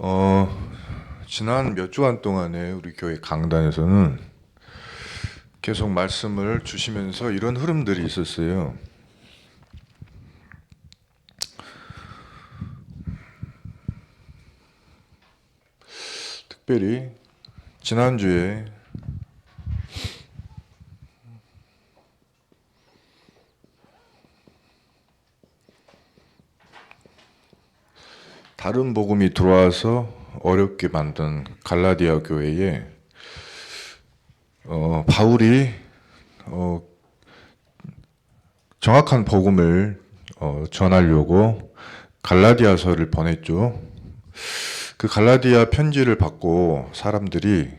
어, 지난 몇 주간 동안에 우리 교회 강단에서는 계속 말씀을 주시면서 이런 흐름들이 있었어요. 특별히 지난주에 다른 복음이 들어와서 어렵게 만든 갈라디아 교회에 바울이 정확한 복음을 전하려고 갈라디아서를 보냈죠. 그 갈라디아 편지를 받고 사람들이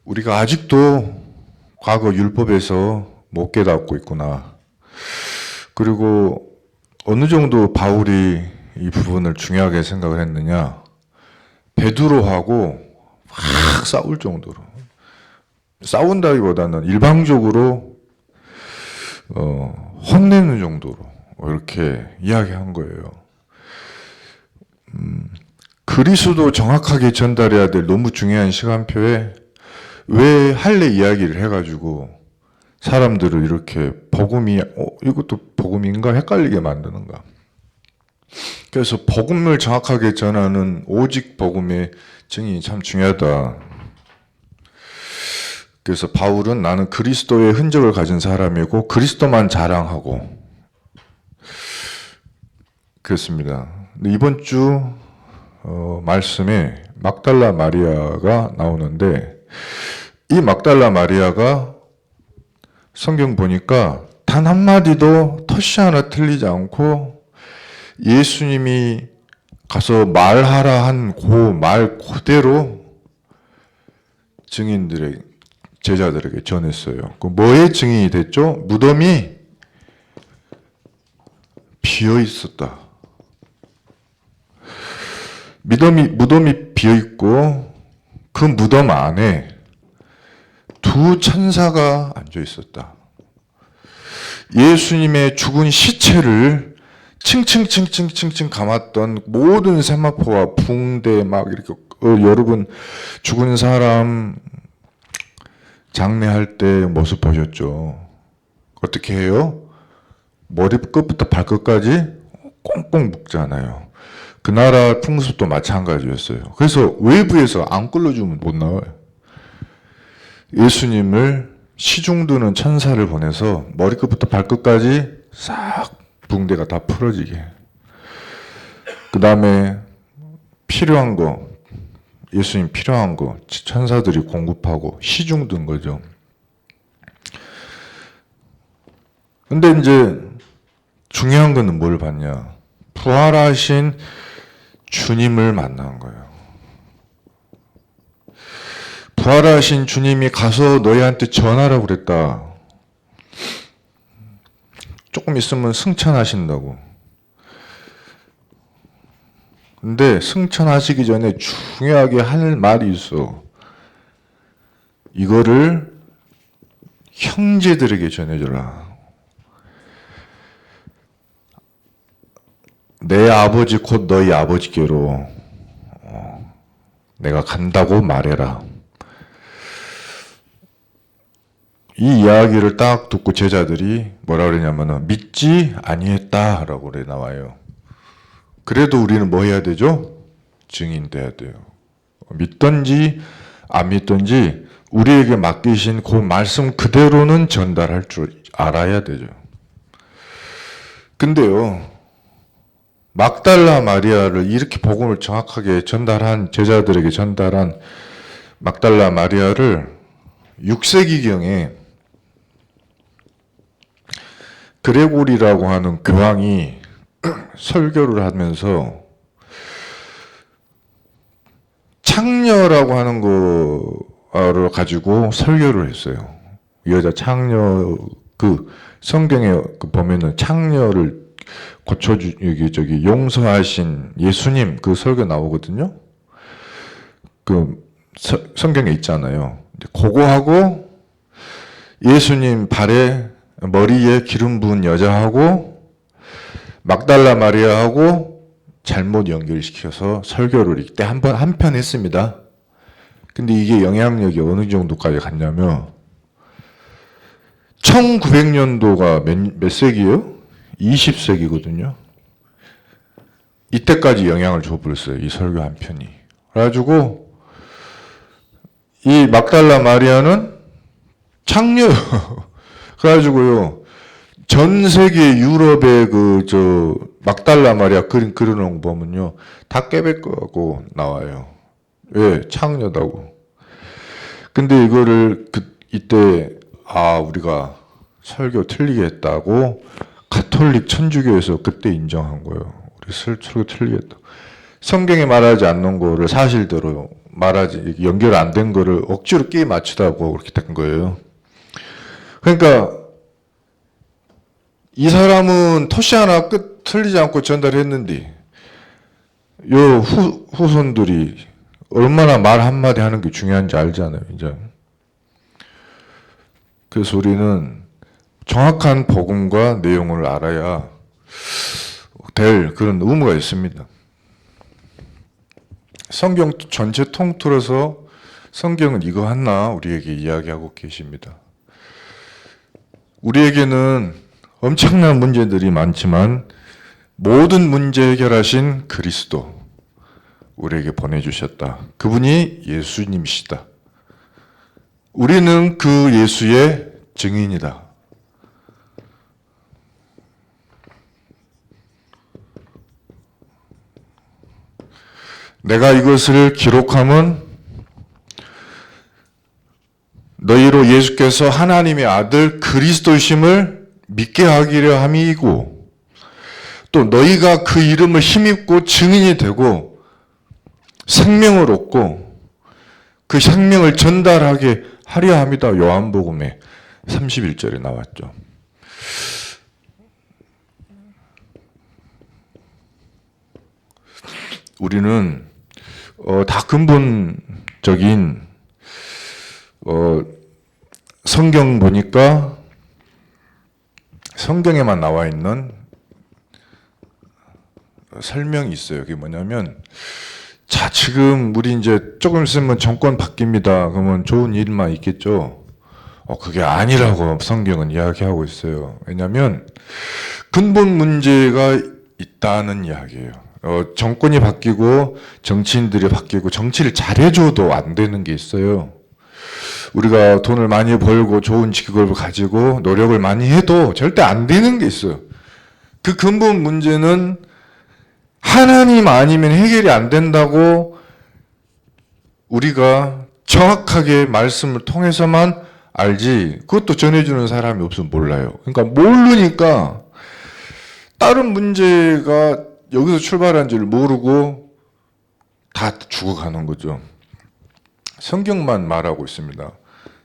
우리가 아직도 과거 율법에서 못 깨닫고 있구나. 그리고 어느 정도 바울이 이 부분을 중요하게 생각을 했느냐. 베드로하고 막 싸울 정도로. 싸운다기보다는 일방적으로 혼내는 정도로 이렇게 이야기한 거예요. 그리스도 정확하게 전달해야 될 너무 중요한 시간표에 왜 할례 이야기를 해가지고 사람들을 이렇게 복음이 이것도 복음인가 헷갈리게 만드는가. 그래서 복음을 정확하게 전하는 오직 복음의 증인이 참 중요하다. 그래서 바울은 나는 그리스도의 흔적을 가진 사람이고 그리스도만 자랑하고 그렇습니다. 이번 주 말씀에 막달라 마리아가 나오는데 이 막달라 마리아가 성경 보니까 단 한마디도 터시 하나 틀리지 않고 예수님이 가서 말하라 한 그 말 그대로 증인들의 제자들에게 전했어요. 그 뭐의 증인이 됐죠? 무덤이 비어 있었다. 무덤이 비어 있고 그 무덤 안에 두 천사가 앉아 있었다. 예수님의 죽은 시체를 층층층층층층 감았던 모든 세마포와 붕대 막 이렇게 여러분 죽은 사람 장례할 때 모습 보셨죠? 어떻게 해요? 머리끝부터 발끝까지 꽁꽁 묶잖아요. 그 나라 풍습도 마찬가지였어요. 그래서 외부에서 안 끌어주면 못 나와요. 예수님을 시중드는 천사를 보내서 머리끝부터 발끝까지 싹 붕대가 다 풀어지게. 그 다음에 필요한 거, 예수님 필요한 거 천사들이 공급하고 시중든 거죠. 근데 이제 중요한 거는 뭘 봤냐? 부활하신 주님을 만난 거예요. 부활하신 주님이 가서 너희한테 전하라고 그랬다. 조금 있으면 승천하신다고. 근데 승천하시기 전에 중요하게 할 말이 있어. 이거를 형제들에게 전해줘라. 내 아버지 곧 너희 아버지께로 내가 간다고 말해라. 이 이야기를 딱 듣고 제자들이 뭐라 그러냐면은 믿지 아니했다라고 그래 나와요. 그래도 우리는 뭐 해야 되죠? 증인돼야 돼요. 믿든지 안 믿든지 우리에게 맡기신 그 말씀 그대로는 전달할 줄 알아야 되죠. 근데요, 막달라 마리아를 이렇게 복음을 정확하게 전달한 제자들에게 전달한 막달라 마리아를 6세기경에 그레고리라고 하는 교황이 설교를 하면서 창녀라고 하는 거를 가지고 설교를 했어요. 여자 창녀, 그 성경에 보면은 창녀를 용서하신 예수님 그 설교 나오거든요. 그 성경에 있잖아요. 그거하고 예수님 머리에 기름 부은 여자하고 막달라 마리아하고 잘못 연결시켜서 설교를 이때 한 편 했습니다. 근데 이게 영향력이 어느 정도까지 갔냐면 1900년도가 몇 세기예요? 20세기거든요. 이때까지 영향을 줘버렸어요. 이 설교 한 편이. 그래가지고 이 막달라 마리아는 창녀. 그래가지고요. 전 세계 유럽의 막달라 마리아 그려놓은 거 보면요. 다 깨백하고 나와요. 왜? 창녀다고. 근데 이거를 이때 우리가 설교 틀리게 했다고 가톨릭 천주교에서 그때 인정한 거예요. 우리 설교 틀리게 했다. 성경에 말하지 않는 거를 사실대로 말하지, 연결 안 된 거를 억지로 끼 맞추다고 그렇게 된 거예요. 그러니까 이 사람은 토시 하나 끝 틀리지 않고 전달했는데 요 후손들이 얼마나 말 한마디 하는 게 중요한지 알잖아요. 이제. 그래서 우리는 정확한 복음과 내용을 알아야 될 그런 의무가 있습니다. 성경 전체 통틀어서 성경은 이거 하나 우리에게 이야기하고 계십니다. 우리에게는 엄청난 문제들이 많지만 모든 문제 해결하신 그리스도 우리에게 보내주셨다. 그분이 예수님이시다. 우리는 그 예수의 증인이다. 내가 이것을 기록함은 너희로 예수께서 하나님의 아들 그리스도심을 믿게 하기려 함이고 또 너희가 그 이름을 힘입고 증인이 되고 생명을 얻고 그 생명을 전달하게 하려 함이다. 요한복음에 31절에 나왔죠. 우리는 다 근본적인 성경 보니까 성경에만 나와 있는 설명이 있어요. 그게 뭐냐면 자, 지금 우리 이제 조금 있으면 정권 바뀝니다. 그러면 좋은 일만 있겠죠. 그게 아니라고 성경은 이야기하고 있어요. 왜냐하면 근본 문제가 있다는 이야기예요. 정권이 바뀌고 정치인들이 바뀌고 정치를 잘해줘도 안 되는 게 있어요. 우리가 돈을 많이 벌고 좋은 직업을 가지고 노력을 많이 해도 절대 안 되는 게 있어요. 그 근본 문제는 하나님 아니면 해결이 안 된다고 우리가 정확하게 말씀을 통해서만 알지 그것도 전해주는 사람이 없으면 몰라요. 그러니까 모르니까 다른 문제가 여기서 출발한 줄 모르고 다 죽어가는 거죠. 성경만 말하고 있습니다.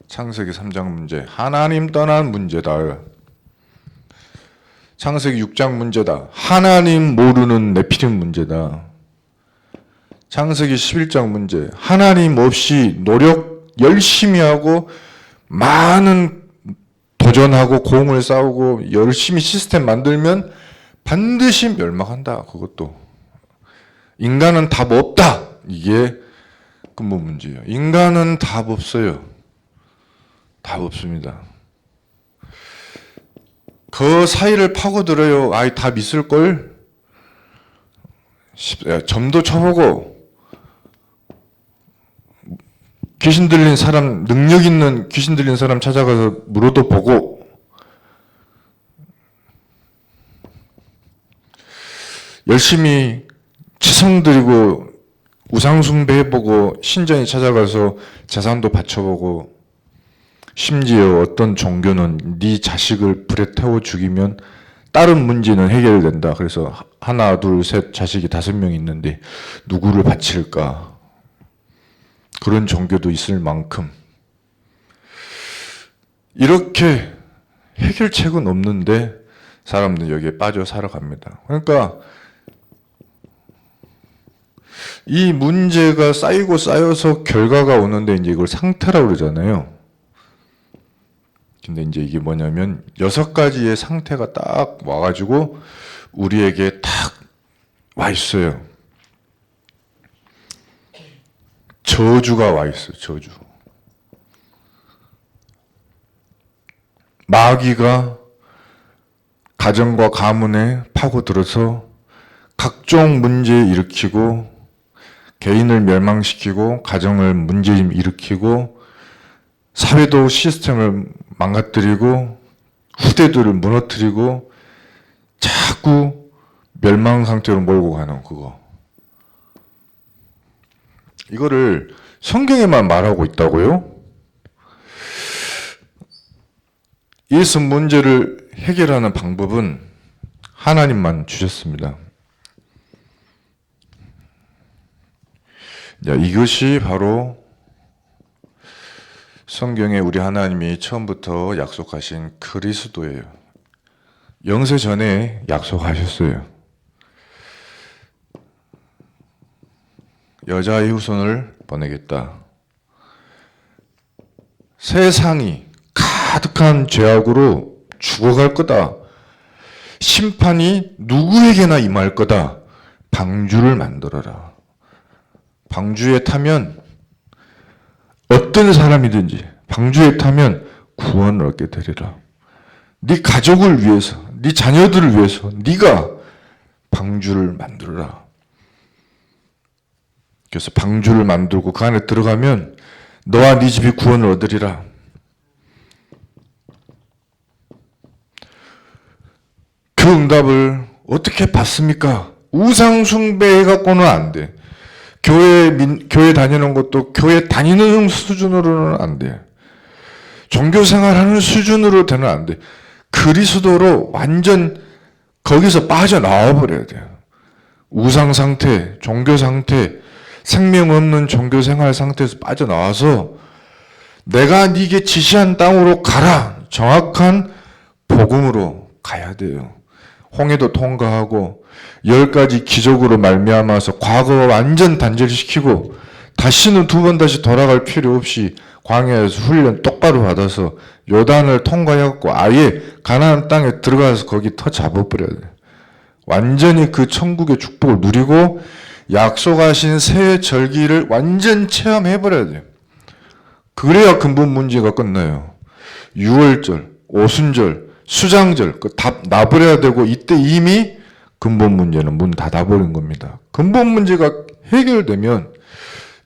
창세기 3장 문제, 하나님 떠난 문제다. 창세기 6장 문제다. 하나님 모르는 네피림 문제다. 창세기 11장 문제, 하나님 없이 노력 열심히 하고 많은 도전하고 공을 싸우고 열심히 시스템 만들면 반드시 멸망한다. 그것도 인간은 답 없다. 이게 근본 문제예요. 인간은 답 없어요. 답 없습니다. 그 사이를 파고들어요. 답 있을걸? 점도 쳐보고 귀신 들린 사람, 능력 있는 귀신 들린 사람 찾아가서 물어도 보고 열심히 치성 드리고 우상 숭배해보고 신전에 찾아가서 재산도 바쳐보고 심지어 어떤 종교는 네 자식을 불에 태워 죽이면 다른 문제는 해결된다. 그래서 하나, 둘, 셋 자식이 5명 있는데 누구를 바칠까? 그런 종교도 있을 만큼 이렇게 해결책은 없는데 사람들은 여기에 빠져 살아갑니다. 그러니까 이 문제가 쌓이고 쌓여서 결과가 오는데 이제 이걸 상태라고 그러잖아요. 근데 이제 이게 뭐냐면 6가지의 상태가 딱 와가지고 우리에게 딱 와 있어요. 저주가 와 있어요. 저주. 마귀가 가정과 가문에 파고들어서 각종 문제 일으키고 개인을 멸망시키고 가정을 문제 일으키고 사회도 시스템을 망가뜨리고 후대들을 무너뜨리고 자꾸 멸망 상태로 몰고 가는 그거. 이거를 성경에만 말하고 있다고요? 예수 문제를 해결하는 방법은 하나님만 주셨습니다. 이것이 바로 성경에 우리 하나님이 처음부터 약속하신 그리스도예요. 영세 전에 약속하셨어요. 여자의 후손을 보내겠다. 세상이 가득한 죄악으로 죽어갈 거다. 심판이 누구에게나 임할 거다. 방주를 만들어라. 방주에 타면 어떤 사람이든지 방주에 타면 구원을 얻게 되리라. 네 가족을 위해서, 네 자녀들을 위해서 네가 방주를 만들어라. 그래서 방주를 만들고 그 안에 들어가면 너와 네 집이 구원을 얻으리라. 그 응답을 어떻게 받습니까? 우상 숭배해갖고는 안 돼. 교회 다니는 것도 교회 다니는 수준으로는 안 돼. 종교 생활하는 수준으로 되는 안 돼. 그리스도로 완전 거기서 빠져나와 버려야 돼요. 우상 상태, 종교 상태, 생명 없는 종교 생활 상태에서 빠져나와서 내가 네게 지시한 땅으로 가라. 정확한 복음으로 가야 돼요. 홍해도 통과하고 10가지 기적으로 말미암아서 과거와 완전 단절시키고 다시는 두 번 다시 돌아갈 필요 없이 광야에서 훈련 똑바로 받아서 요단을 통과해갖고 아예 가나안 땅에 들어가서 거기 터 잡아버려야 돼요. 완전히 그 천국의 축복을 누리고 약속하신 새 절기를 완전 체험해버려야 돼요. 그래야 근본 문제가 끝나요. 유월절, 오순절, 수장절 다 놔버려야 되고 이때 이미 근본 문제는 문 닫아버린 겁니다. 근본 문제가 해결되면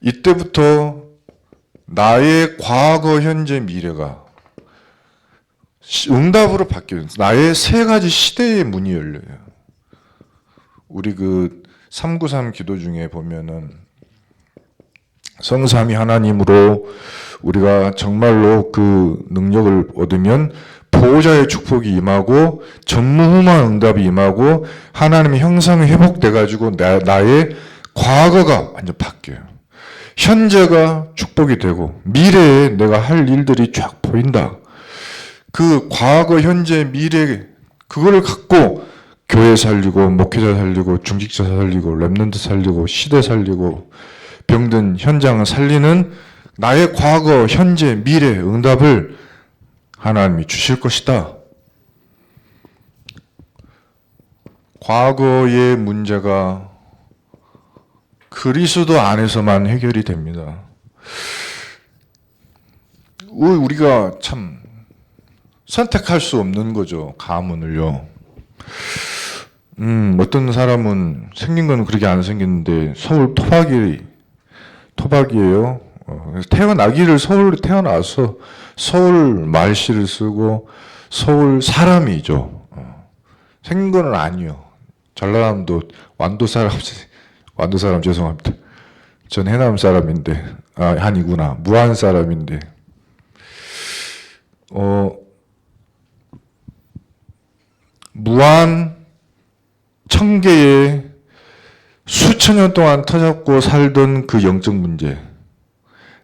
이때부터 나의 과거, 현재, 미래가 응답으로 바뀌어요. 나의 세 가지 시대의 문이 열려요. 우리 그 393 기도 중에 보면은 성삼위 하나님으로 우리가 정말로 그 능력을 얻으면 보호자의 축복이 임하고 전무후무한 응답이 임하고 하나님의 형상이 회복돼 가지고 나의 과거가 완전 바뀌어요. 현재가 축복이 되고 미래에 내가 할 일들이 쫙 보인다. 그 과거, 현재, 미래 그거를 갖고 교회 살리고 목회자 살리고 중직자 살리고 렘넌트 살리고 시대 살리고 병든 현장을 살리는 나의 과거, 현재, 미래 응답을 하나님이 주실 것이다. 과거의 문제가 그리스도 안에서만 해결이 됩니다. 우리가 참 선택할 수 없는 거죠. 가문을요. 어떤 사람은 생긴 건 그렇게 안 생겼는데 서울 토박이에요. 태어나기를 서울에 태어나서 서울 말씨를 쓰고 서울 사람이죠. 생긴 건 아니요. 전라남도 완도 사람 죄송합니다. 전 해남 사람인데 아니구나 무안 사람인데 무안 청계에 수천 년 동안 터잡고 살던 그 영적 문제,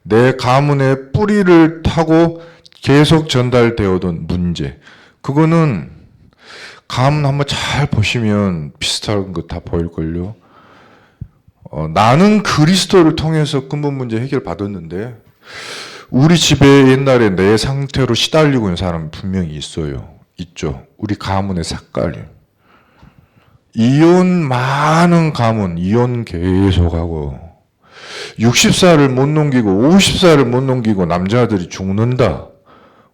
내 가문의 뿌리를 타고 계속 전달되어던 문제, 그거는 가문 한번 잘 보시면 비슷한 거 다 보일걸요. 나는 그리스도를 통해서 근본 문제 해결 받았는데 우리 집에 옛날에 내 상태로 시달리고 있는 사람이 분명히 있어요. 있죠. 우리 가문의 삭갈이. 많은 가문, 이혼 계속하고, 60살을 못 넘기고, 50살을 못 넘기고, 남자들이 죽는다.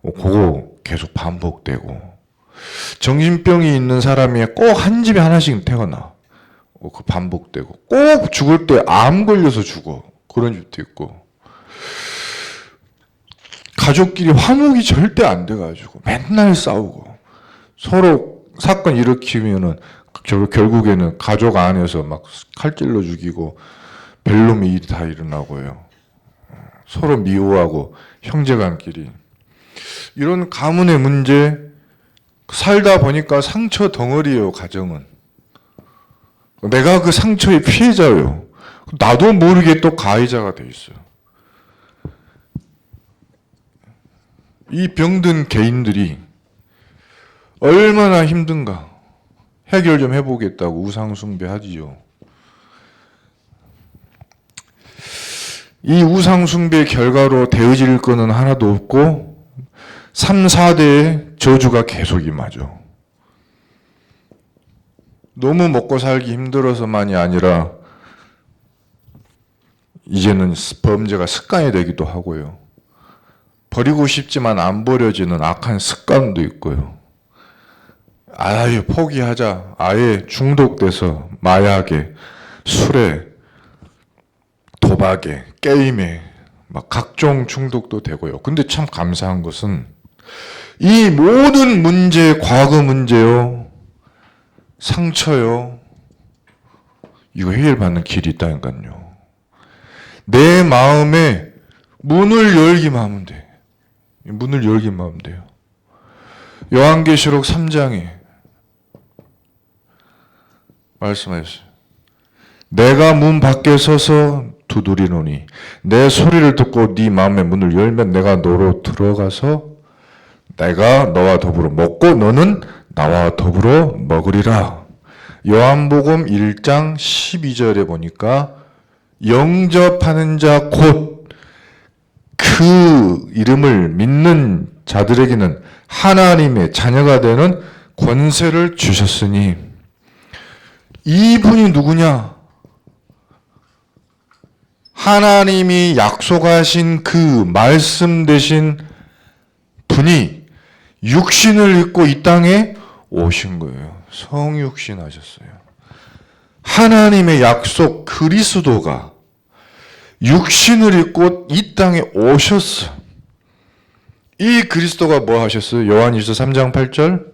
그거 계속 반복되고, 정신병이 있는 사람이 꼭 한 집에 하나씩 태어나. 그 반복되고, 꼭 죽을 때 암 걸려서 죽어. 그런 집도 있고. 가족끼리 화목이 절대 안 돼가지고 맨날 싸우고 서로 사건 일으키면은 결국에는 가족 안에서 막 칼질러 죽이고 벨놈이 다 일어나고요. 서로 미워하고 형제간끼리 이런 가문의 문제 살다 보니까 상처 덩어리예요. 가정은 내가 그 상처의 피해자예요. 나도 모르게 또 가해자가 돼 있어요. 이 병든 개인들이 얼마나 힘든가 해결 좀 해보겠다고 우상숭배하지요. 이 우상숭배 결과로 되어질 거는 하나도 없고 3, 4대의 저주가 계속 임하죠. 너무 먹고 살기 힘들어서만이 아니라 이제는 범죄가 습관이 되기도 하고요. 버리고 싶지만 안 버려지는 악한 습관도 있고요. 아예 포기하자. 아예 중독돼서 마약에, 술에, 도박에, 게임에 막 각종 중독도 되고요. 근데 참 감사한 것은 이 모든 문제, 과거 문제요, 상처요, 이거 해결받는 길이 있다니까요. 내 마음에 문을 열기만 하면 돼. 문을 열기만 하면 돼요. 요한계시록 3장에 말씀하셨어요. 내가 문 밖에 서서 두드리노니 내 소리를 듣고 네 마음의 문을 열면 내가 너로 들어가서 내가 너와 더불어 먹고 너는 나와 더불어 먹으리라. 요한복음 1장 12절에 보니까 영접하는 자 곧 그 이름을 믿는 자들에게는 하나님의 자녀가 되는 권세를 주셨으니 이분이 누구냐? 하나님이 약속하신 그 말씀 되신 분이 육신을 입고 이 땅에 오신 거예요. 성육신 하셨어요. 하나님의 약속 그리스도가 육신을 입고 이 땅에 오셨어. 이 그리스도가 뭐 하셨어요? 요한일서 3장 8절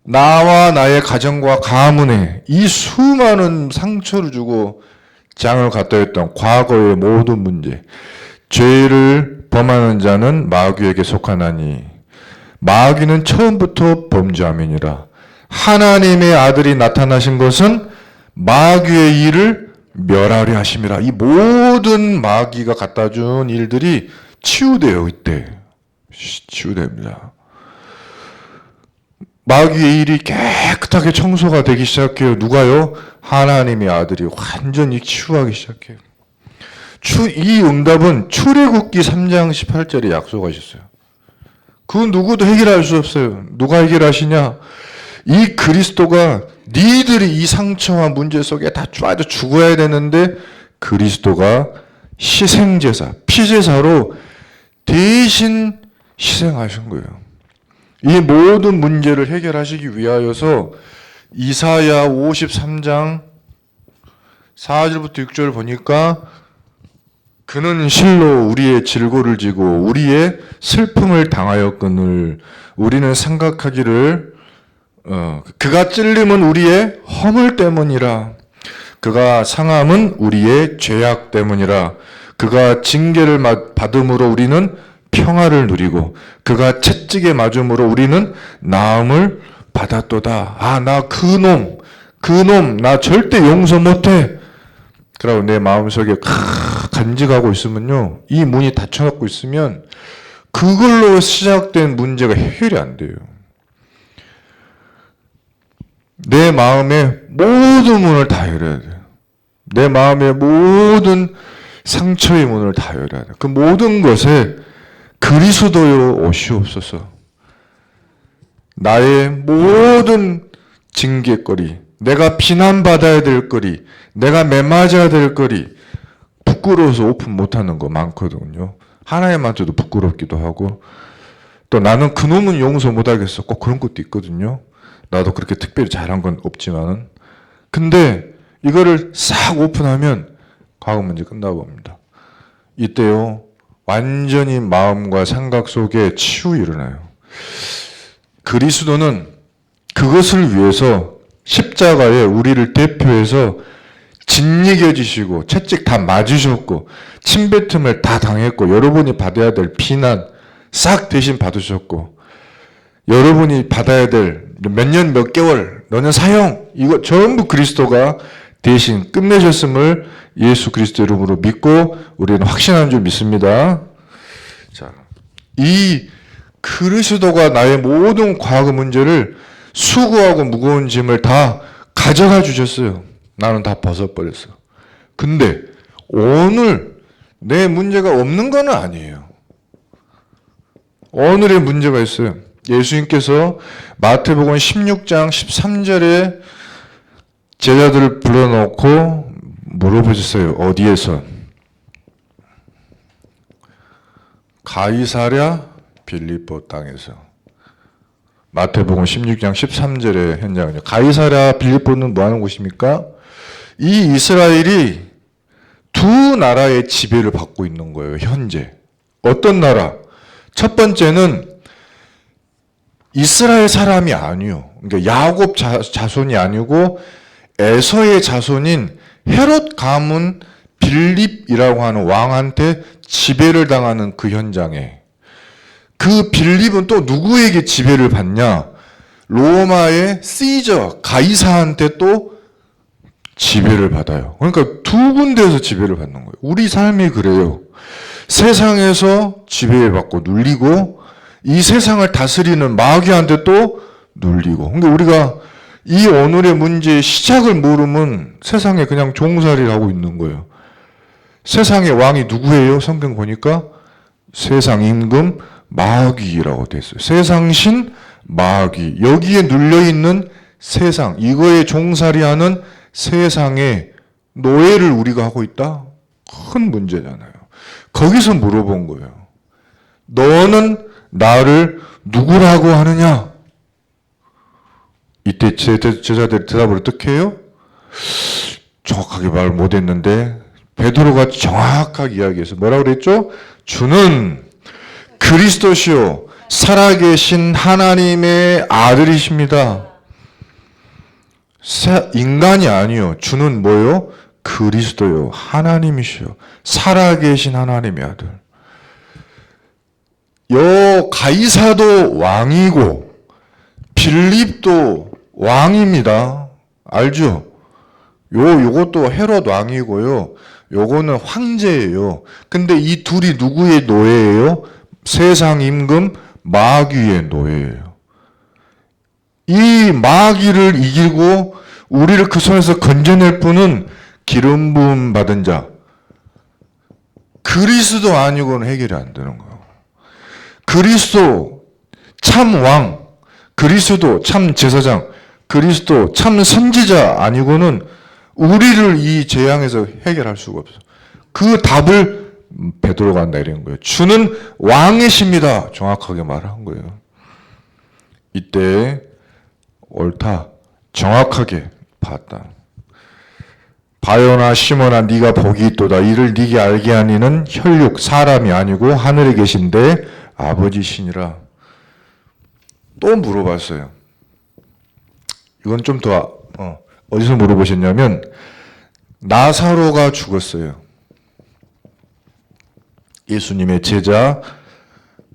나와 나의 가정과 가문에 이 수많은 상처를 주고 장을 갖다 했던 과거의 모든 문제, 죄를 범하는 자는 마귀에게 속하나니 마귀는 처음부터 범죄함이니라. 하나님의 아들이 나타나신 것은 마귀의 일을 멸하려 하심이라. 이 모든 마귀가 갖다 준 일들이 치유돼요. 이때 치유됩니다. 마귀의 일이 깨끗하게 청소가 되기 시작해요. 누가요? 하나님의 아들이 완전히 치유하기 시작해요. 이 응답은 출애굽기 3장 18절에 약속하셨어요. 그 누구도 해결할 수 없어요. 누가 해결하시냐? 이 그리스도가 니들이 이 상처와 문제 속에 다 빠져 죽어야 되는데 그리스도가 희생제사, 피제사로 대신 희생하신 거예요. 이 모든 문제를 해결하시기 위하여서 이사야 53장 4절부터 6절 보니까 그는 실로 우리의 질고를 지고 우리의 슬픔을 당하였거늘 우리는 생각하기를 그가 찔림은 우리의 허물 때문이라 그가 상함은 우리의 죄악 때문이라 그가 징계를 받음으로 우리는 평화를 누리고 그가 채찍에 맞음으로 우리는 나음을 받았도다. 아, 나 그놈 나 절대 용서 못해. 그러고 내 마음속에 간직하고 있으면요, 이 문이 닫혀갖고 있으면 그걸로 시작된 문제가 해결이 안 돼요. 내 마음의 모든 문을 다 열어야 돼요. 내 마음의 모든 상처의 문을 다 열어야 돼요. 그 모든 것에 그리스도여 오시옵소서. 나의 모든 징계거리, 내가 비난받아야 될 거리, 내가 매맞아야 될 거리, 부끄러워서 오픈 못하는 거 많거든요. 하나님한테도 부끄럽기도 하고, 또 나는 그놈은 용서 못하겠어. 꼭 그런 것도 있거든요. 나도 그렇게 특별히 잘한 건 없지만은. 근데 이거를 싹 오픈하면 과거 문제 끝나봅니다. 이때요, 완전히 마음과 생각 속에 치유 일어나요. 그리스도는 그것을 위해서 십자가에 우리를 대표해서 짓이겨지시고 채찍 다 맞으셨고 침뱉음을 다 당했고 여러분이 받아야 될 비난 싹 대신 받으셨고 여러분이 받아야 될 몇 년 몇 개월 너는 사형 이거 전부 그리스도가 대신 끝내셨음을 예수 그리스도 이름으로 믿고 우리는 확신하는 줄 믿습니다. 자, 이 그리스도가 나의 모든 과거 문제를 수고하고 무거운 짐을 다 가져가 주셨어요. 나는 다 벗어버렸어. 근데 오늘 내 문제가 없는 건 아니에요. 오늘의 문제가 있어요. 예수님께서 마태복음 16장 13절에 제자들을 불러놓고 물어보셨어요. 어디에서? 가이사랴 빌립보 땅에서. 마태복음 16장 13절의 현장은요. 가이사랴 빌립보는 뭐 하는 곳입니까? 이 이스라엘이 두 나라의 지배를 받고 있는 거예요. 현재. 어떤 나라? 첫 번째는 이스라엘 사람이 아니요. 그러니까 야곱 자손이 아니고 에서의 자손인 헤롯 가문 빌립이라고 하는 왕한테 지배를 당하는 그 현장에 그 빌립은 또 누구에게 지배를 받냐? 로마의 시저 가이사한테 또 지배를 받아요. 그러니까 두 군데에서 지배를 받는 거예요. 우리 삶이 그래요. 세상에서 지배받고 눌리고 이 세상을 다스리는 마귀한테 또 눌리고. 그러니까 우리가 이 오늘의 문제의 시작을 모르면 세상에 그냥 종살이를 하고 있는 거예요. 세상의 왕이 누구예요? 성경 보니까 세상 임금 마귀라고 돼 있어요. 세상신 마귀. 여기에 눌려있는 세상. 이거에 종살이하는 세상의 노예를 우리가 하고 있다? 큰 문제잖아요. 거기서 물어본 거예요. 너는 나를 누구라고 하느냐? 이때 제자들이 대답을 어떻게 해요? 정확하게 말 못했는데 베드로가 정확하게 이야기해서 뭐라고 그랬죠? 주는 그리스도시요 살아계신 하나님의 아들이십니다. 인간이 아니요. 주는 뭐요? 그리스도요. 하나님이시요. 살아계신 하나님의 아들. 가이사도 왕이고 빌립도 왕입니다. 알죠? 요것도 헤롯 왕이고요. 요거는 황제예요. 근데 이 둘이 누구의 노예예요? 세상 임금 마귀의 노예예요. 이 마귀를 이기고 우리를 그 손에서 건져낼 분은 기름 부음 받은 자. 그리스도 아니고는 해결이 안 되는 거예요. 그리스도 참 왕, 그리스도 참 제사장, 그리스도 참 선지자 아니고는 우리를 이 재앙에서 해결할 수가 없어요. 그 답을 베드로가 내린 거예요. 주는 왕이십니다. 정확하게 말한 거예요. 이때 옳다. 정확하게 봤다. 바요나 시몬아 네가 복이 있도다. 이를 네게 알게 하니는 혈육 사람이 아니고 하늘에 계신데 아버지시니라. 또 물어봤어요. 이건 좀 더 어디서 물어보셨냐면 나사로가 죽었어요. 예수님의 제자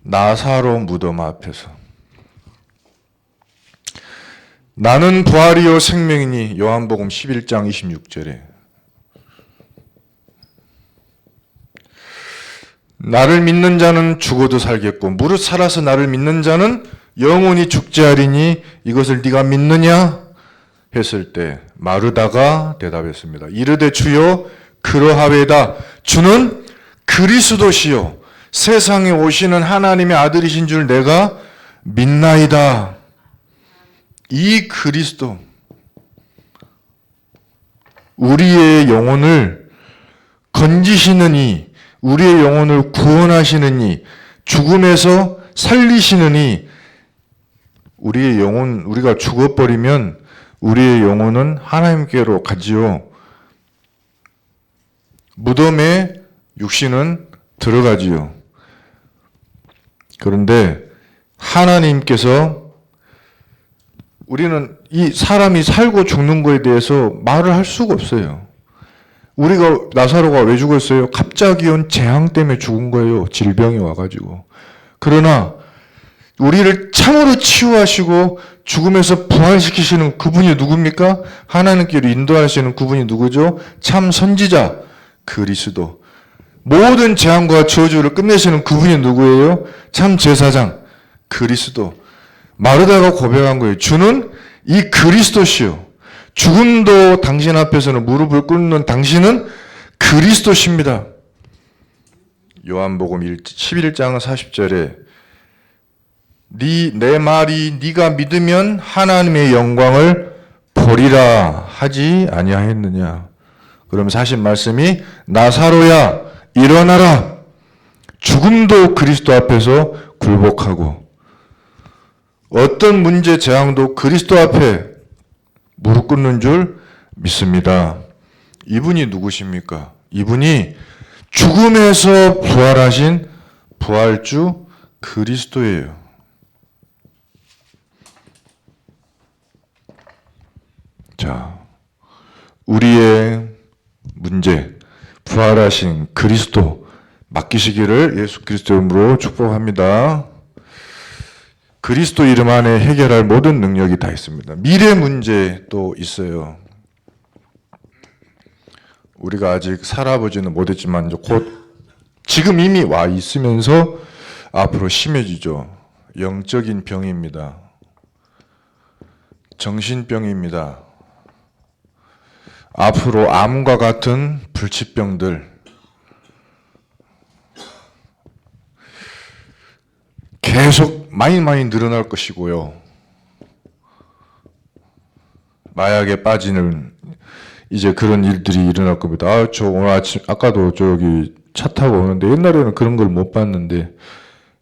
나사로 무덤 앞에서. 나는 부활이요 생명이니 요한복음 11장 26절에 나를 믿는 자는 죽어도 살겠고 무릇 살아서 나를 믿는 자는 영원히 죽지 않으리니 이것을 네가 믿느냐 했을 때 마르다가 대답했습니다. 이르되 주여 그러하외다. 주는 그리스도시요 세상에 오시는 하나님의 아들이신 줄 내가 믿나이다. 이 그리스도 우리의 영혼을 건지시는 이, 우리의 영혼을 구원하시는 이, 죽음에서 살리시는 이, 우리의 영혼, 우리가 죽어버리면 우리의 영혼은 하나님께로 가지요. 무덤에 육신은 들어가지요. 그런데 하나님께서 우리는 이 사람이 살고 죽는 거에 대해서 말을 할 수가 없어요. 우리가 나사로가 왜 죽었어요? 갑자기 온 재앙 때문에 죽은 거예요. 질병이 와가지고. 그러나 우리를 참으로 치유하시고 죽음에서 부활시키시는 그분이 누굽니까? 하나님께로 인도하시는 그분이 누구죠? 참 선지자 그리스도. 모든 재앙과 저주를 끝내시는 그분이 누구예요? 참 제사장 그리스도. 마르다가 고백한 거예요. 주는 이 그리스도시요. 죽음도 당신 앞에서는 무릎을 꿇는 당신은 그리스도십니다. 요한복음 11장 40절에 내 말이 네가 믿으면 하나님의 영광을 보리라 하지 아니하였느냐. 그러면서 하신 말씀이 나사로야 일어나라. 죽음도 그리스도 앞에서 굴복하고 어떤 문제 재앙도 그리스도 앞에 무릎 꿇는 줄 믿습니다. 이분이 누구십니까? 이분이 죽음에서 부활하신 부활주 그리스도예요. 자, 우리의 문제, 부활하신 그리스도 맡기시기를 예수 그리스도 이름으로 축복합니다. 그리스도 이름 안에 해결할 모든 능력이 다 있습니다. 미래 문제도 있어요. 우리가 아직 살아보지는 못했지만 곧 지금 이미 와 있으면서 앞으로 심해지죠. 영적인 병입니다. 정신병입니다. 앞으로 암과 같은 불치병들, 계속 많이 늘어날 것이고요. 마약에 빠지는 이제 그런 일들이 일어날 겁니다. 저 오늘 아침 아까도 저기 차 타고 오는데 옛날에는 그런 걸 못 봤는데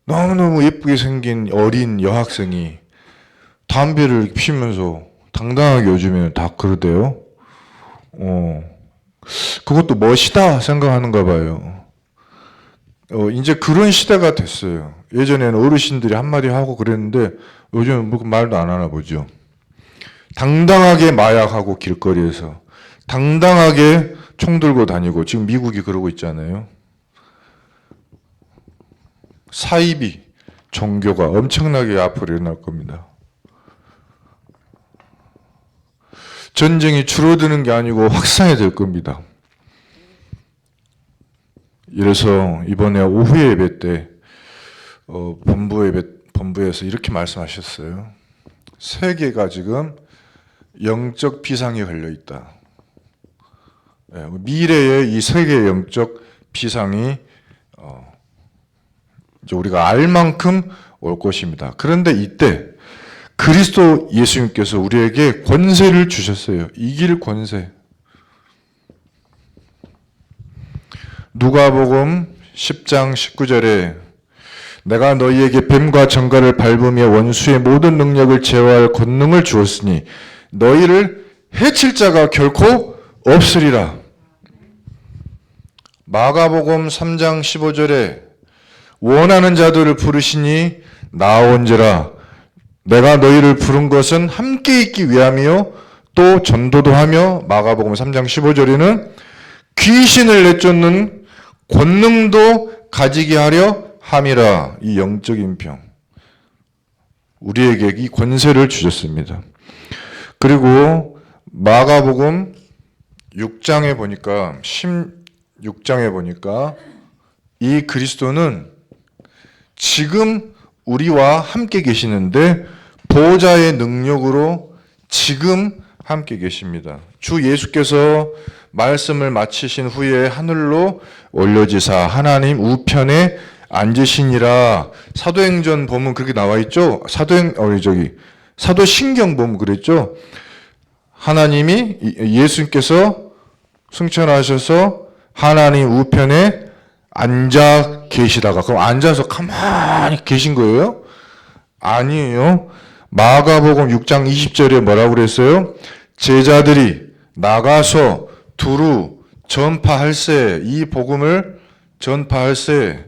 너무너무 예쁘게 생긴 어린 여학생이 담배를 피우면서 당당하게 요즘에는 다 그러대요. 그것도 멋이다 생각하는가 봐요. 이제 그런 시대가 됐어요. 예전에는 어르신들이 한마디 하고 그랬는데 요즘은 뭐 말도 안 하나 보죠. 당당하게 마약하고 길거리에서 당당하게 총 들고 다니고 지금 미국이 그러고 있잖아요. 사이비 종교가 엄청나게 앞으로 일어날 겁니다. 전쟁이 줄어드는 게 아니고 확산이 될 겁니다. 이래서 이번에 오후 예배 때 본부에서 이렇게 말씀하셨어요. 세계가 지금 영적 비상에 걸려 있다. 미래의 이 세계의 영적 비상이 이제 우리가 알 만큼 올 것입니다. 그런데 이때 그리스도 예수님께서 우리에게 권세를 주셨어요. 이길 권세. 누가복음 10장 19절에 내가 너희에게 뱀과 정갈을 밟으며 원수의 모든 능력을 제어할 권능을 주었으니 너희를 해칠 자가 결코 없으리라. 마가복음 3장 15절에 원하는 자들을 부르시니 나온지라 내가 너희를 부른 것은 함께 있기 위함이요 또 전도도 하며 마가복음 3장 15절에는 귀신을 내쫓는 권능도 가지게 하려 함이라. 이 영적인 병 우리에게 이 권세를 주셨습니다. 그리고 마가복음 6장에 보니까 16장에 보니까 이 그리스도는 지금 우리와 함께 계시는데 보호자의 능력으로 지금 함께 계십니다. 주 예수께서 말씀을 마치신 후에 하늘로 올려지사 하나님 우편에 앉으시니라. 사도행전 보면 그렇게 나와 있죠. 사도신경 보면 그랬죠. 하나님이 예수님께서 승천하셔서 하나님 우편에 앉아 계시다가, 그럼 앉아서 가만히 계신 거예요? 아니에요. 마가복음 6장 20절에 뭐라고 그랬어요? 제자들이 나가서 두루 전파할세, 이 복음을 전파할세,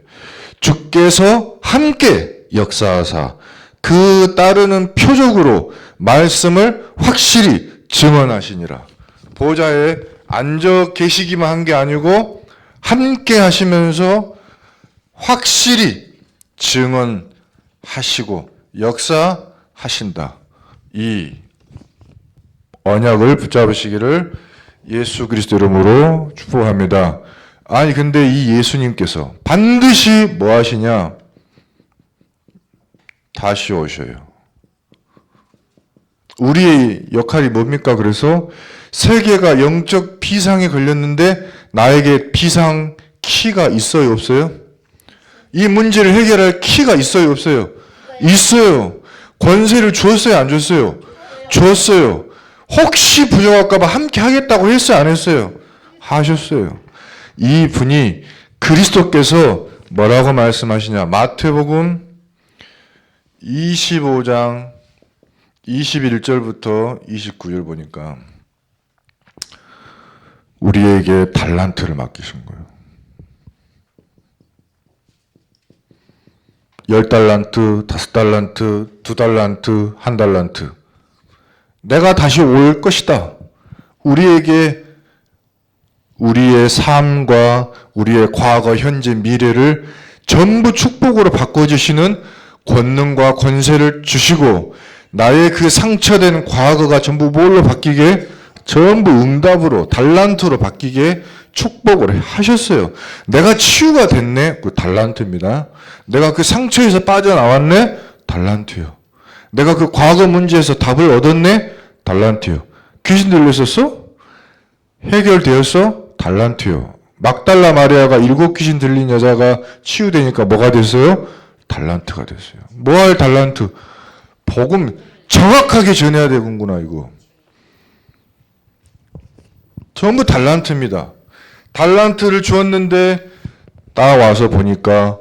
주께서 함께 역사하사 그 따르는 표적으로 말씀을 확실히 증언하시니라. 보좌에 앉아 계시기만 한 게 아니고 함께 하시면서 확실히 증언하시고 역사하신다. 이 언약을 붙잡으시기를 예수 그리스도 이름으로 축복합니다. 아니 근데 이 예수님께서 반드시 뭐 하시냐? 다시 오셔요. 우리의 역할이 뭡니까? 그래서 세계가 영적 비상에 걸렸는데 나에게 비상 키가 있어요, 없어요? 이 문제를 해결할 키가 있어요, 없어요? 있어요. 권세를 줬어요, 안 줬어요? 줬어요. 혹시 부족할까 봐 함께 하겠다고 했어요, 안 했어요? 하셨어요. 이 분이 그리스도께서 뭐라고 말씀하시냐? 마태복음 25장 21절부터 29절 보니까 우리에게 달란트를 맡기신 거예요. 10달란트, 5달란트, 2달란트, 1달란트. 내가 다시 올 것이다. 우리에게 우리의 삶과 우리의 과거, 현재, 미래를 전부 축복으로 바꿔주시는 권능과 권세를 주시고 나의 그 상처된 과거가 전부 뭘로 바뀌게? 전부 응답으로, 달란트로 바뀌게 축복을 하셨어요. 내가 치유가 됐네? 그 달란트입니다. 내가 그 상처에서 빠져나왔네? 달란트요. 내가 그 과거 문제에서 답을 얻었네? 달란트요. 귀신 들렸었어? 해결되었어? 달란트요. 막달라 마리아가 7 귀신 들린 여자가 치유되니까 뭐가 됐어요? 달란트가 됐어요. 뭐 할 달란트? 복음 정확하게 전해야 되는구나, 이거. 전부 달란트입니다. 달란트를 주었는데 따와서 보니까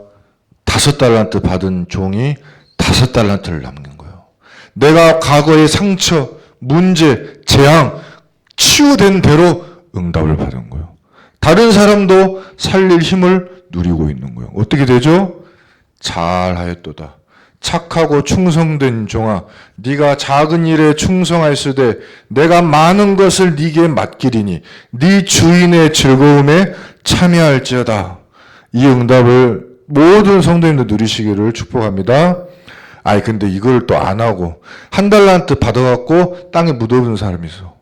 5달란트 받은 종이 5달란트를 남긴 거예요. 내가 과거의 상처, 문제, 재앙 치유된 대로 응답을 받은 거예요. 다른 사람도 살릴 힘을 누리고 있는 거예요. 어떻게 되죠? 잘하였도다. 착하고 충성된 종아, 네가 작은 일에 충성하였으되 내가 많은 것을 네게 맡기리니 네 주인의 즐거움에 참여할지어다. 이 응답을 모든 성도님들 누리시기를 축복합니다. 아니 근데 이걸 또 안 하고 1달란트 받아갖고 땅에 묻어둔 사람이 있어.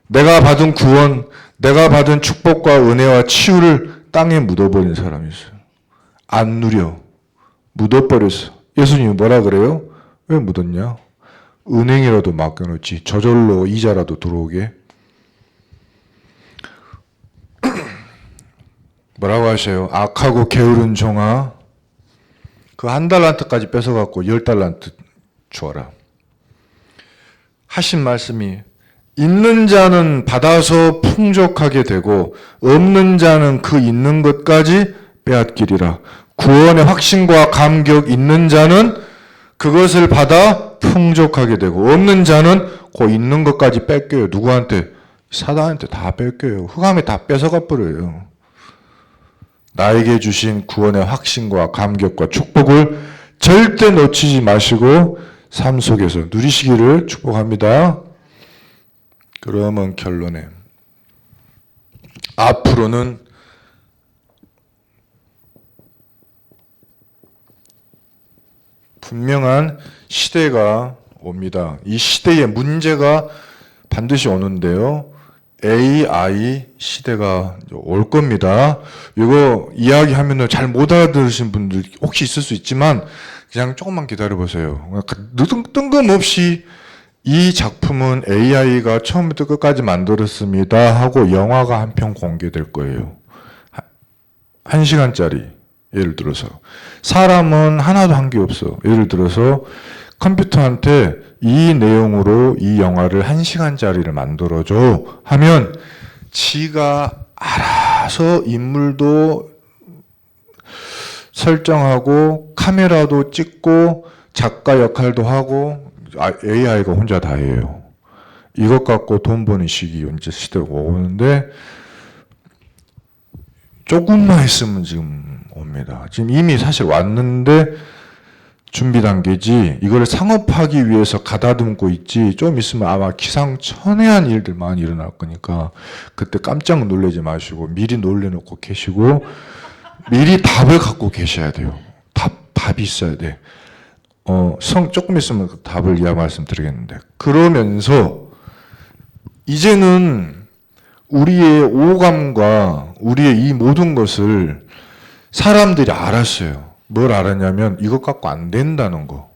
내가 받은 구원, 내가 받은 축복과 은혜와 치유를 땅에 묻어버린 사람이 있어요. 안 누려. 묻어버렸어. 예수님이 뭐라 그래요? 왜 묻었냐? 은행이라도 맡겨놓지. 저절로 이자라도 들어오게. 뭐라고 하셔요? 악하고 게으른 종아, 그 1달란트까지 뺏어갖고 10달란트 주어라. 하신 말씀이 있는 자는 받아서 풍족하게 되고 없는 자는 그 있는 것까지 빼앗기리라. 구원의 확신과 감격 있는 자는 그것을 받아 풍족하게 되고 없는 자는 그 있는 것까지 뺏겨요. 누구한테? 사단한테 다 뺏겨요. 흑암에 다 뺏어가 버려요. 나에게 주신 구원의 확신과 감격과 축복을 절대 놓치지 마시고 삶 속에서 누리시기를 축복합니다. 그러면 결론에 앞으로는 분명한 시대가 옵니다. 이 시대의 문제가 반드시 오는데요. AI 시대가 올 겁니다. 이거 이야기하면 잘 못 알아들으신 분들 혹시 있을 수 있지만 그냥 조금만 기다려보세요. 뜬금없이 이 작품은 AI가 처음부터 끝까지 만들었습니다 하고 영화가 한 편 공개될 거예요. 1시간짜리. 예를 들어서 사람은 하나도 한 게 없어. 예를 들어서 컴퓨터한테 이 내용으로 이 영화를 1시간짜리를 만들어줘 하면 지가 알아서 인물도 설정하고 카메라도 찍고 작가 역할도 하고 AI가 혼자 다 해요. 이것 갖고 돈 버는 시기 이제 시대가 오는데 조금만 있으면 지금 옵니다. 지금 이미 사실 왔는데 준비 단계지 이걸 상업하기 위해서 가다듬고 있지 좀 있으면 아마 기상천외한 일들 많이 일어날 거니까 그때 깜짝 놀라지 마시고 미리 놀래놓고 계시고 미리 답을 갖고 계셔야 돼요. 답이 있어야 돼. 조금 있으면 그 답을 말씀드리겠는데 그러면서 이제는 우리의 오감과 우리의 이 모든 것을 사람들이 알았어요. 뭘 알았냐면 이것 갖고 안 된다는 거.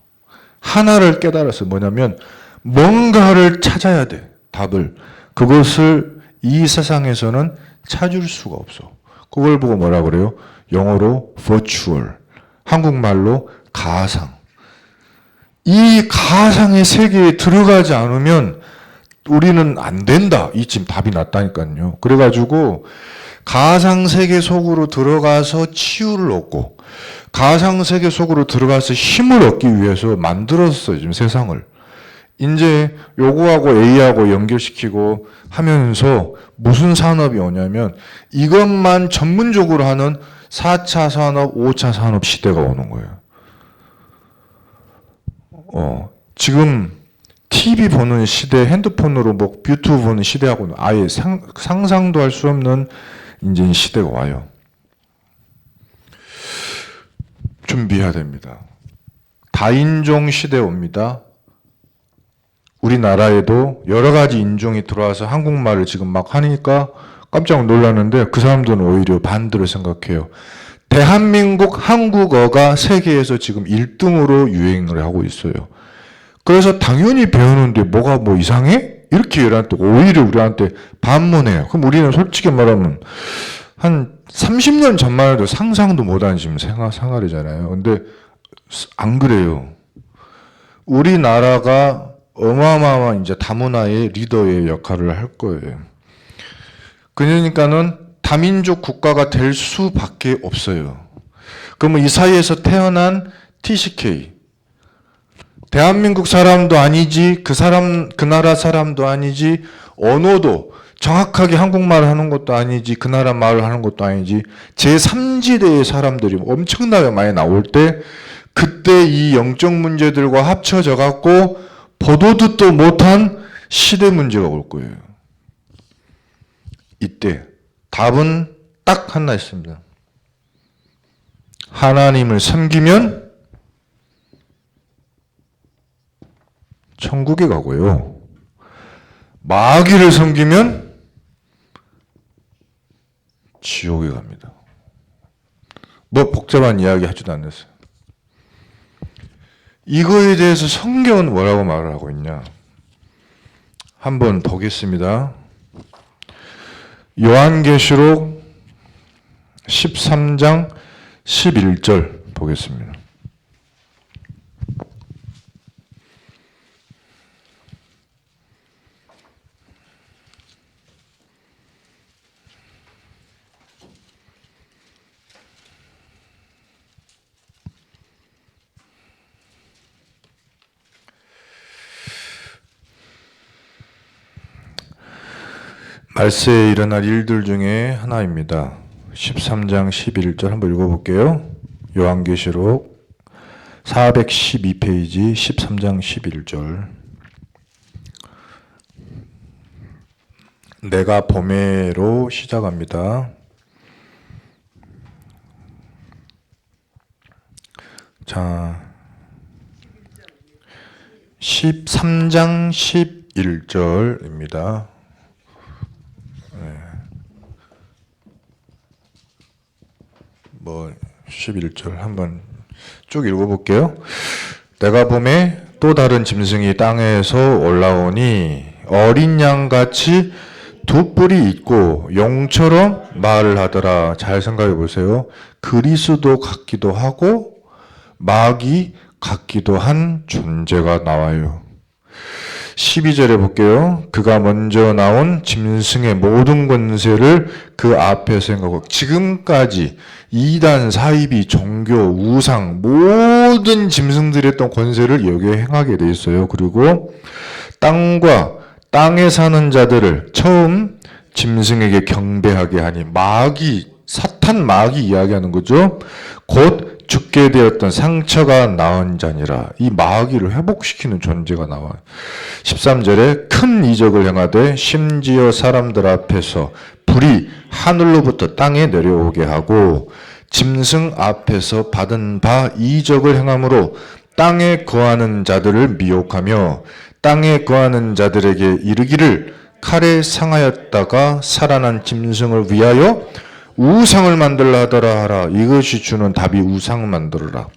하나를 깨달았어요. 뭐냐면 뭔가를 찾아야 돼. 답을. 그것을 이 세상에서는 찾을 수가 없어. 그걸 보고 뭐라 그래요? 영어로 virtual. 한국말로 가상. 이 가상의 세계에 들어가지 않으면 우리는 안 된다. 이 지금 답이 났다니까요. 그래가지고 가상세계 속으로 들어가서 치유를 얻고 가상세계 속으로 들어가서 힘을 얻기 위해서 만들었어요. 지금 세상을. 이제 요거하고 A하고 연결시키고 하면서 무슨 산업이 오냐면 이것만 전문적으로 하는 4차 산업, 5차 산업 시대가 오는 거예요. 지금 TV 보는 시대, 핸드폰으로 뭐 유튜브 보는 시대하고는 아예 상상도 할 수 없는 이제 시대가 와요. 준비해야 됩니다. 다인종 시대 옵니다. 우리나라에도 여러 가지 인종이 들어와서 한국말을 지금 막 하니까 깜짝 놀랐는데 그 사람들은 오히려 반대로 생각해요. 대한민국 한국어가 세계에서 지금 1등으로 유행을 하고 있어요. 그래서 당연히 배우는데 뭐가 뭐 이상해? 이렇게 얘한테 오히려 우리한테 반문해요. 그럼 우리는 솔직히 말하면 한 30년 전만 해도 상상도 못한 지금 생활이잖아요. 근데 안 그래요. 우리나라가 어마어마한 이제 다문화의 리더의 역할을 할 거예요. 그러니까는 다민족 국가가 될 수밖에 없어요. 그러면 이 사이에서 태어난 TCK 대한민국 사람도 아니지, 그 나라 사람도 아니지, 언어도 정확하게 한국말을 하는 것도 아니지, 그 나라 말을 하는 것도 아니지, 제3지대의 사람들이 엄청나게 많이 나올 때, 그때 이 영적 문제들과 합쳐져 갖고, 보도 듣도 못한 시대 문제가 올 거예요. 이때, 답은 딱 하나 있습니다. 하나님을 섬기면, 천국에 가고요. 마귀를 섬기면 지옥에 갑니다. 뭐 복잡한 이야기 하지도 않았어요. 이거에 대해서 성경은 뭐라고 말을 하고 있냐? 한번 보겠습니다. 요한계시록 13장 11절 보겠습니다. 말세에 일어날 일들 중에 하나입니다. 13장 11절 한번 읽어볼게요. 요한계시록 412페이지 13장 11절. 내가 봄에로 시작합니다. 자, 13장 11절입니다. 뭐 11절 한번 쭉 읽어볼게요. 내가 봄에 또 다른 짐승이 땅에서 올라오니 어린 양같이 두 뿔이 있고 용처럼 말을 하더라. 잘 생각해 보세요. 그리스도 같기도 하고 마귀 같기도 한 존재가 나와요. 12절에 볼게요. 그가 먼저 나온 짐승의 모든 권세를 그 앞에서 행하고, 지금까지 이단, 사이비, 종교, 우상 모든 짐승들이 했던 권세를 여기에 행하게 돼 있어요. 그리고 땅과 땅에 사는 자들을 처음 짐승에게 경배하게 하니, 사탄 마귀 이야기하는 거죠. 곧 죽게 되었던 상처가 나은 자니라. 이 마귀를 회복시키는 존재가 나와요. 13절에 큰 이적을 행하되 심지어 사람들 앞에서 불이 하늘로부터 땅에 내려오게 하고, 짐승 앞에서 받은 바 이적을 행함으로 땅에 거하는 자들을 미혹하며 땅에 거하는 자들에게 이르기를 칼에 상하였다가 살아난 짐승을 위하여 우상을 만들라 하더라 하라. 이것이 주는 답이 우상을 만들어라.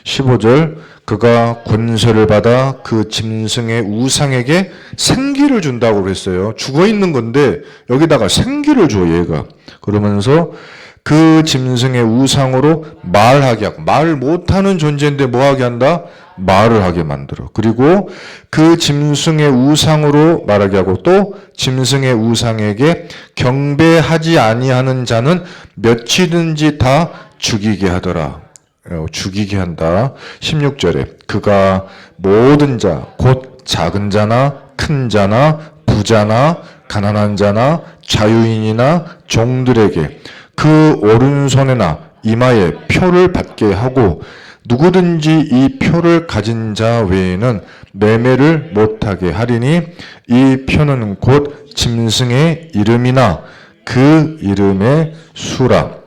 15절 그가 권세를 받아 그 짐승의 우상에게 생기를 준다고 그랬어요. 죽어있는 건데 여기다가 생기를 줘 얘가. 그러면서 그 짐승의 우상으로 말하게 하고, 말 못하는 존재인데 뭐하게 한다? 말을 하게 만들어. 그리고 그 짐승의 우상으로 말하게 하고, 또 짐승의 우상에게 경배하지 아니하는 자는 몇이든지 다 죽이게 하더라. 죽이게 한다. 16절에 그가 모든 자, 곧 작은 자나 큰 자나 부자나 가난한 자나 자유인이나 종들에게 그 오른손에나 이마에 표를 받게 하고, 누구든지 이 표를 가진 자 외에는 매매를 못하게 하리니 이 표는 곧 짐승의 이름이나 그 이름의 수라.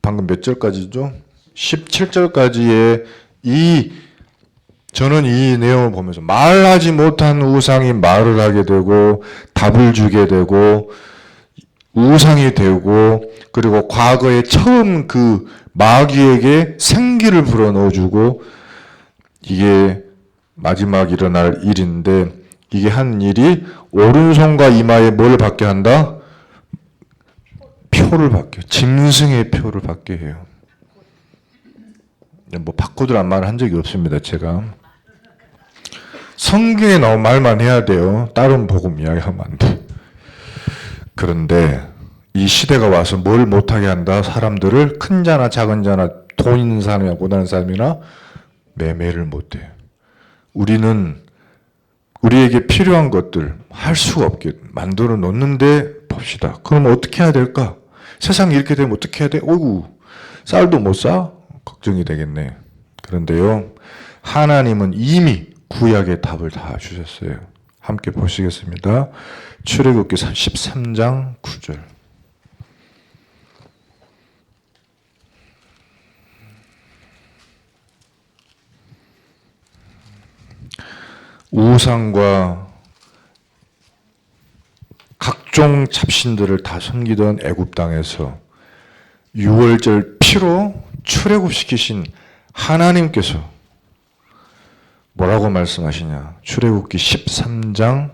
방금 몇 절까지죠? 17절까지의 저는 이 내용을 보면서 말하지 못한 우상이 말을 하게 되고 답을 주게 되고 우상이 되고, 그리고 과거에 처음 그 마귀에게 생기를 불어넣어주고, 이게 마지막 일어날 일인데, 이게 한 일이 오른손과 이마에 뭘 받게 한다? 표를 받게, 짐승의 표를 받게 해요. 뭐 바꾸더란 말을 한 적이 없습니다. 제가 성경에 나온 말만 해야 돼요. 다른 복음 이야기하면 안 돼. 그런데 이 시대가 와서 뭘 못하게 한다? 사람들을 큰 자나 작은 자나 돈 있는 사람이나 못하는 사람이나 매매를 못해요. 우리는 우리에게 필요한 것들 할 수가 없게 만들어 놓는데 봅시다. 그럼 어떻게 해야 될까? 세상이 이렇게 되면 어떻게 해야 돼? 어이구, 쌀도 못 사? 걱정이 되겠네. 그런데요, 하나님은 이미 구약의 답을 다 주셨어요. 함께 보시겠습니다. 출애굽기 13장 9절. 우상과 각종 잡신들을 다 섬기던 애굽 땅에서 유월절 피로 출애굽시키신 하나님께서 뭐라고 말씀하시냐? 출애굽기 13장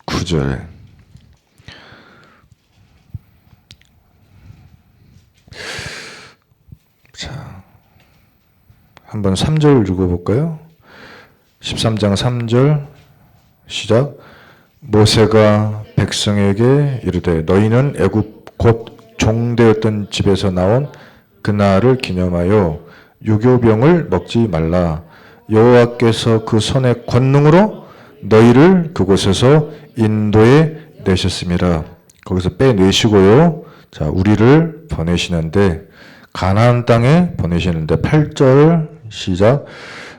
9절에 자, 한번 3절 읽어볼까요? 13장 3절 시작. 모세가 백성에게 이르되 너희는 애굽 곧 종되었던 집에서 나온 그날을 기념하여 유교병을 먹지 말라. 여호와께서 그 손의 권능으로 너희를 그곳에서 인도해 내셨습니다. 거기서 빼내시고요. 자, 우리를 보내시는데 가나안 땅에 보내시는데 8절 시작.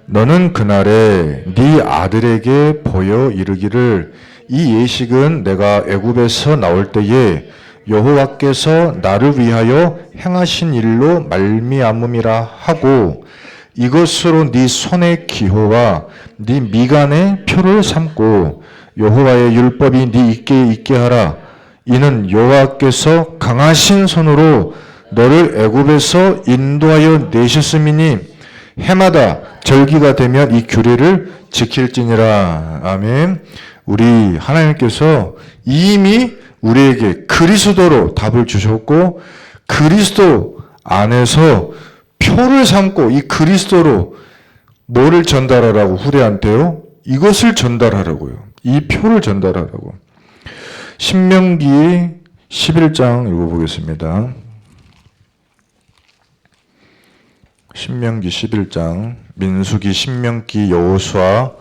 너는 그날에 네 아들에게 보여 이르기를 이 예식은 내가 애굽에서 나올 때에 여호와께서 나를 위하여 행하신 일로 말미암음이라 하고 이것으로 네 손의 기호와 네 미간의 표를 삼고 여호와의 율법이 네 있게 하라. 이는 여호와께서 강하신 손으로 너를 애굽에서 인도하여 내셨음이니 해마다 절기가 되면 이 규례를 지킬지니라. 아멘. 우리 하나님께서 이미 우리에게 그리스도로 답을 주셨고 그리스도 안에서 표를 삼고 이 그리스도로 뭐를 전달하라고 후대한테요? 이것을 전달하라고요. 이 표를 전달하라고. 신명기 11장 읽어보겠습니다. 신명기 11장, 민수기, 신명기, 여호수아,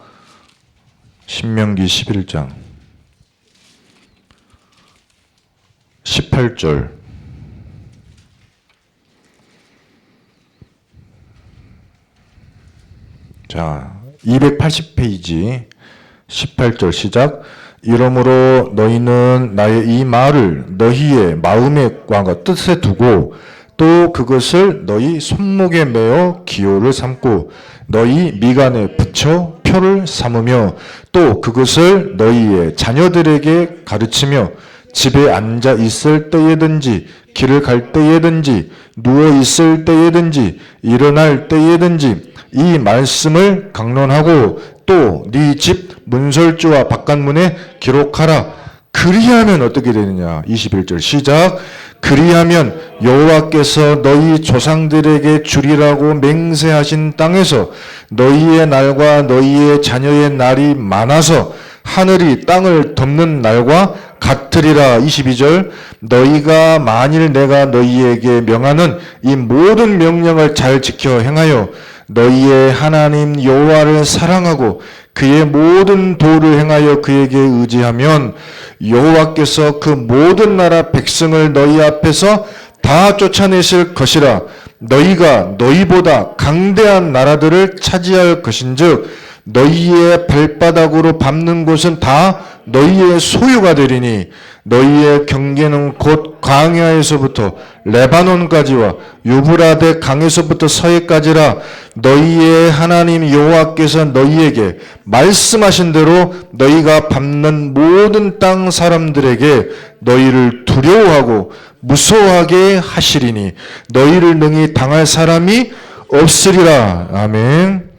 신명기 11장 18절. 자, 280페이지 18절 시작. 이러므로 너희는 나의 이 말을 너희의 마음의 광과 뜻에 두고 또 그것을 너희 손목에 매어 기호를 삼고 너희 미간에 붙여 표를 삼으며 또 그것을 너희의 자녀들에게 가르치며 집에 앉아 있을 때에든지 길을 갈 때에든지 누워 있을 때에든지 일어날 때에든지 이 말씀을 강론하고 또 네 집 문설주와 바깥문에 기록하라. 그리하면 어떻게 되느냐? 21절 시작. 그리하면 여호와께서 너희 조상들에게 주리라고 맹세하신 땅에서 너희의 날과 너희의 자녀의 날이 많아서 하늘이 땅을 덮는 날과 같으리라. 22절. 너희가 만일 내가 너희에게 명하는 이 모든 명령을 잘 지켜 행하여 너희의 하나님 여호와를 사랑하고 그의 모든 도를 행하여 그에게 의지하면 여호와께서 그 모든 나라 백성을 너희 앞에서 다 쫓아내실 것이라. 너희가 너희보다 강대한 나라들을 차지할 것인즉 너희의 발바닥으로 밟는 곳은 다 너희의 소유가 되리니 너희의 경계는 곧 광야에서부터 레바논까지와 유브라데 강에서부터 서해까지라. 너희의 하나님 여호와께서 너희에게 말씀하신 대로 너희가 밟는 모든 땅 사람들에게 너희를 두려워하고 무서워하게 하시리니 너희를 능히 당할 사람이 없으리라. 아멘.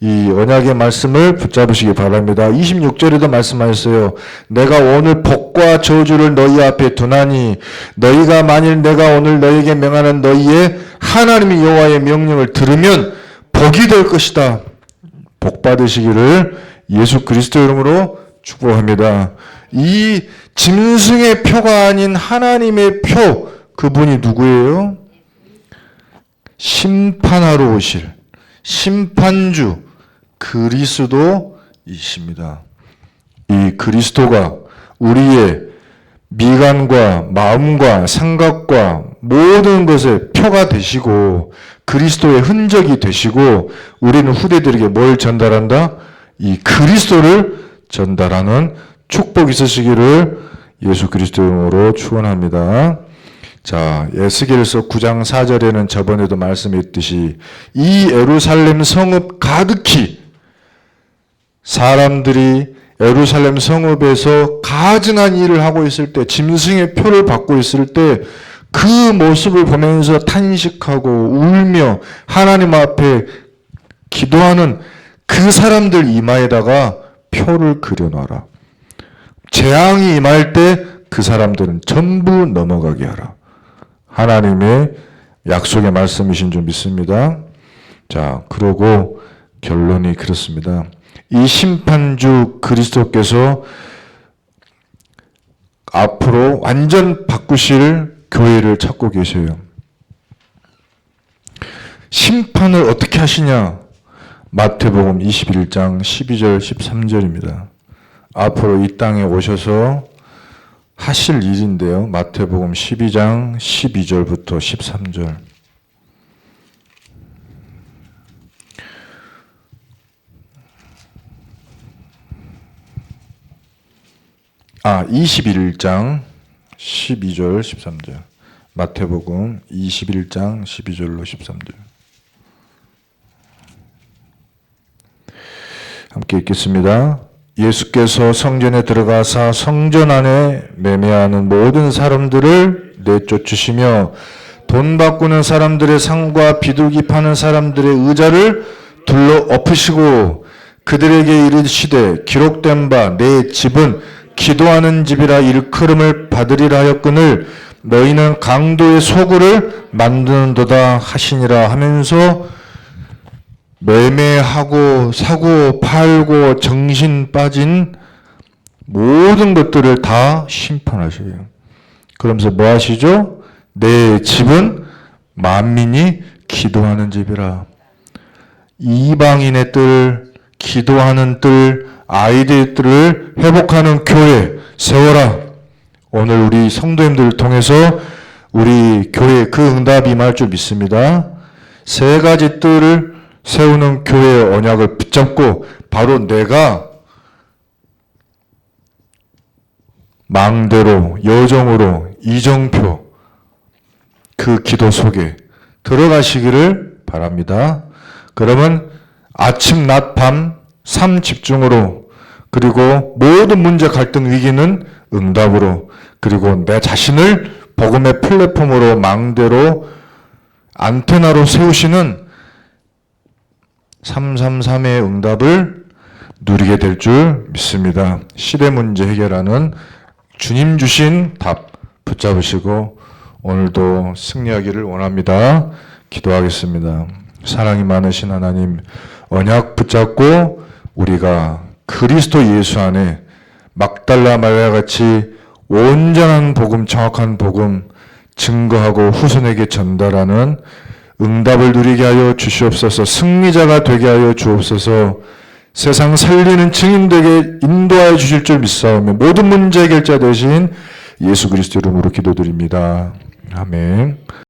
이 언약의 말씀을 붙잡으시기 바랍니다. 26절에도 말씀하셨어요. 내가 오늘 복과 저주를 너희 앞에 두나니 너희가 만일 내가 오늘 너희에게 명하는 너희의 하나님 여호와의 명령을 들으면 복이 될 것이다. 복 받으시기를 예수 그리스도 이름으로 축복합니다. 이 짐승의 표가 아닌 하나님의 표, 그분이 누구예요? 심판하러 오실 심판주 그리스도이십니다. 이 그리스도가 우리의 미간과 마음과 생각과 모든 것의 표가 되시고 그리스도의 흔적이 되시고 우리는 후대들에게 뭘 전달한다? 이 그리스도를 전달하는 축복이 있으시기를 예수 그리스도로 축원합니다. 자, 에스겔서 9장 4절에는 저번에도 말씀했듯이 이 예루살렘 성읍 가득히 사람들이 예루살렘 성읍에서 가증한 일을 하고 있을 때 짐승의 표를 받고 있을 때 그 모습을 보면서 탄식하고 울며 하나님 앞에 기도하는 그 사람들 이마에다가 표를 그려놔라. 재앙이 임할 때 그 사람들은 전부 넘어가게 하라. 하나님의 약속의 말씀이신 줄 믿습니다. 자, 그러고 결론이 그렇습니다. 이 심판주 그리스도께서 앞으로 완전 바꾸실 교회를 찾고 계세요. 심판을 어떻게 하시냐? 마태복음 21장 12절 13절입니다. 앞으로 이 땅에 오셔서 하실 일인데요. 마태복음 12장 12절부터 13절. 21장 12절 13절. 마태복음 21장 12절로 13절. 함께 읽겠습니다. 예수께서 성전에 들어가사 성전 안에 매매하는 모든 사람들을 내쫓으시며 돈 바꾸는 사람들의 상과 비둘기 파는 사람들의 의자를 둘러 엎으시고 그들에게 이르시되 기록된 바 내 집은 기도하는 집이라 일컬음을 받으리라 하였거늘 너희는 강도의 소굴을 만드는도다 하시니라 하면서 매매하고 사고 팔고 정신 빠진 모든 것들을 다 심판하셔요. 그러면서 뭐 하시죠? 내 집은 만민이 기도하는 집이라. 이방인의 뜰, 기도하는 뜰, 아이들의 뜰을 회복하는 교회 세워라. 오늘 우리 성도님들을 통해서 우리 교회 그 응답이 임할 줄 믿습니다. 세 가지 뜰을 세우는 교회의 언약을 붙잡고 바로 내가 망대로, 여정으로, 이정표 그 기도 속에 들어가시기를 바랍니다. 그러면 아침, 낮, 밤, 삶 집중으로, 그리고 모든 문제, 갈등, 위기는 응답으로, 그리고 내 자신을 복음의 플랫폼으로, 망대로, 안테나로 세우시는 333의 응답을 누리게 될 줄 믿습니다. 시대 문제 해결하는 주님 주신 답 붙잡으시고 오늘도 승리하기를 원합니다. 기도하겠습니다. 사랑이 많으신 하나님, 언약 붙잡고 우리가 그리스도 예수 안에 막달라 마리아 같이 온전한 복음, 정확한 복음 증거하고 후손에게 전달하는 응답을 누리게 하여 주시옵소서. 승리자가 되게 하여 주옵소서. 세상 살리는 증인되게 인도하여 주실 줄 믿사오며 모든 문제 해결자 되신 예수 그리스도 이름으로 기도드립니다. 아멘.